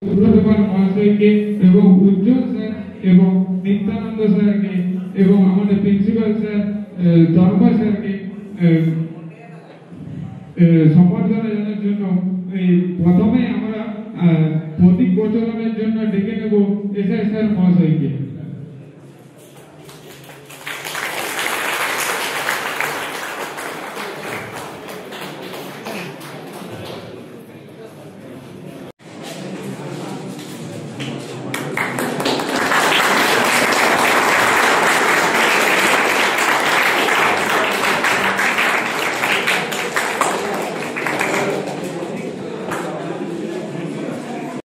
সুব্রতপাল মহাশয়কে এবং উজ্জ্বল স্যার এবং নিত্যানন্দ স্যারকে এবং আমাদের প্রিন্সিপাল স্যার ধর্মা স্যারকে সম্বর্ধনা জানানোর জন্য প্রথমে আমরা প্রতীক প্রচলনের জন্য ডেকে নেব এসআই স্যার মহাশয়কে।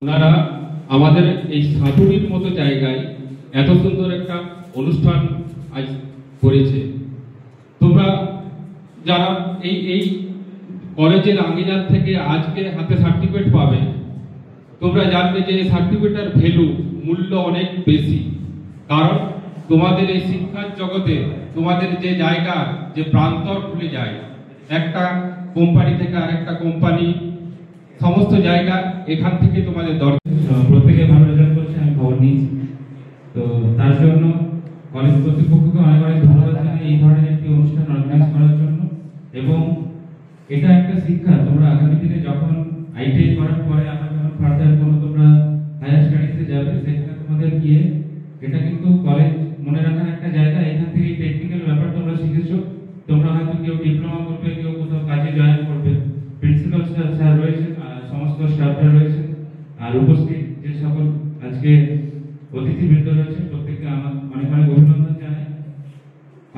ওনারা আমাদের এই সাঁতুরির মতো জায়গায় এত সুন্দর একটা অনুষ্ঠান আজ করেছে। তোমরা যারা এই কলেজের আঙ্গিনার থেকে আজকে হাতে সার্টিফিকেট পাবে, তোমরা জানবে যে এই সার্টিফিকেটের ভ্যালু মূল্য অনেক বেশি। কারণ তোমাদের এই শিক্ষার জগতে তোমাদের যে জায়গা যে প্রান্তর খুলে যায়, একটা কোম্পানি থেকে আরেকটা কোম্পানি, সমস্ত জায়গা এখান থেকে তোমাদের প্রত্যেকে ভালো রেজাল্ট করছে, আমি খবর নিয়েছি। তো তার জন্য কলেজ কর্তৃপক্ষকে অনেক অনেক ধন্যবাদ জানাই এই ধরনের একটি অনুষ্ঠান অর্গানাইজ করার জন্য। এবং এটা একটা শিক্ষা, তোমরা আগামী দিনে যখন আইটিআই করার পরে আবার যখন ফার্দার কোনো তোমরা হায়ার স্টাডিজে যাবে, সেখানে তোমাদের গিয়ে এটা কিন্তু কলেজ মনে রাখার একটা জায়গা। এখান থেকে টেকনিক্যাল ব্যাপার তোমরা শিখেছো। তোমরা হয়তো কেউ ডিপ্লোমা করবে, কেউ কোথাও কাজে জয়েন করবে। প্রিন্সিপাল স্যার রয়েছেন, সমস্ত স্টাফরা রয়েছে, আর উপস্থিত যে সকল আজকে অতিথিবৃন্দ রয়েছে, প্রত্যেককে আমার অনেক অনেক অভিনন্দন জানাই,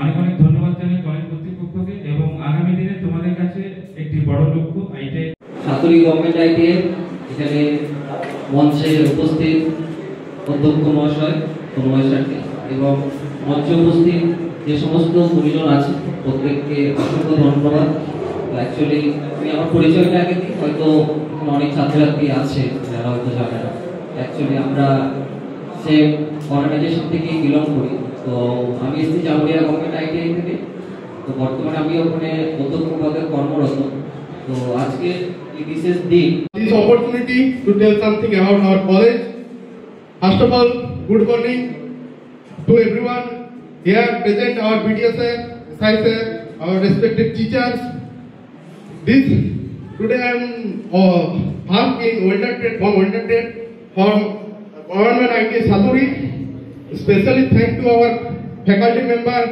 অনেক অনেক ধন্যবাদ জানাই কলেজ কর্তৃপক্ষকে। এবং আগামী দিনে তোমাদের কাছে একটি বড় লক্ষ্য আইটিআই সাঁতুরি গভর্নমেন্ট আইটিআই। এখানে মঞ্চে উপস্থিত অধ্যক্ষ মহাশয়, তন্ময় স্যারকে এবং মঞ্চে উপস্থিত যে সমস্ত গুণীজন আছে প্রত্যেককে অসংখ্য ধন্যবাদ। অ্যাকচুয়ালি আমি আমার পরিচয়টা আগে দিই, হয়তো অনেক ছাত্রছাত্রী আছে যারা হয়তো জানে না। অ্যাকচুয়ালি আমরা সেম অর্গানাইজেশন থেকেই বিলং করি। তো আমি এসেছি জামুরিয়া গভর্নমেন্ট আইটিআই থেকে। তো বর্তমানে আমি ওখানে অধ্যক্ষ পদে কর্মরত। তো আজকে এই বিশেষ দিন, this opportunity to tell something about our college. First of all, good morning to everyone here present, our BDS sir, SI sir, our respected teachers. Today I am in Welder Trade from Government ITI Sathuri. Especially thank to our faculty member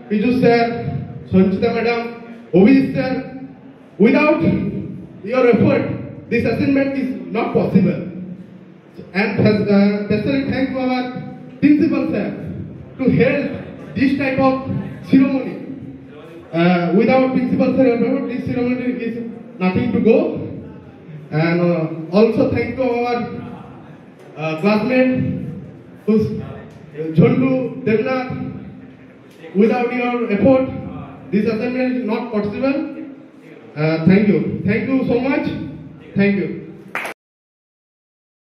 Piju sir, Sanchita madam, Obis sir. Without your effort, this assignment is not possible. And especially thank to our principal sir to help this type of ceremony. Without principal sir effort, this ceremony is nothing to go. And also thank to our classmate who's Jhandu Devnath. Without your effort, this assignment is not possible. Thank you so much. Thank you.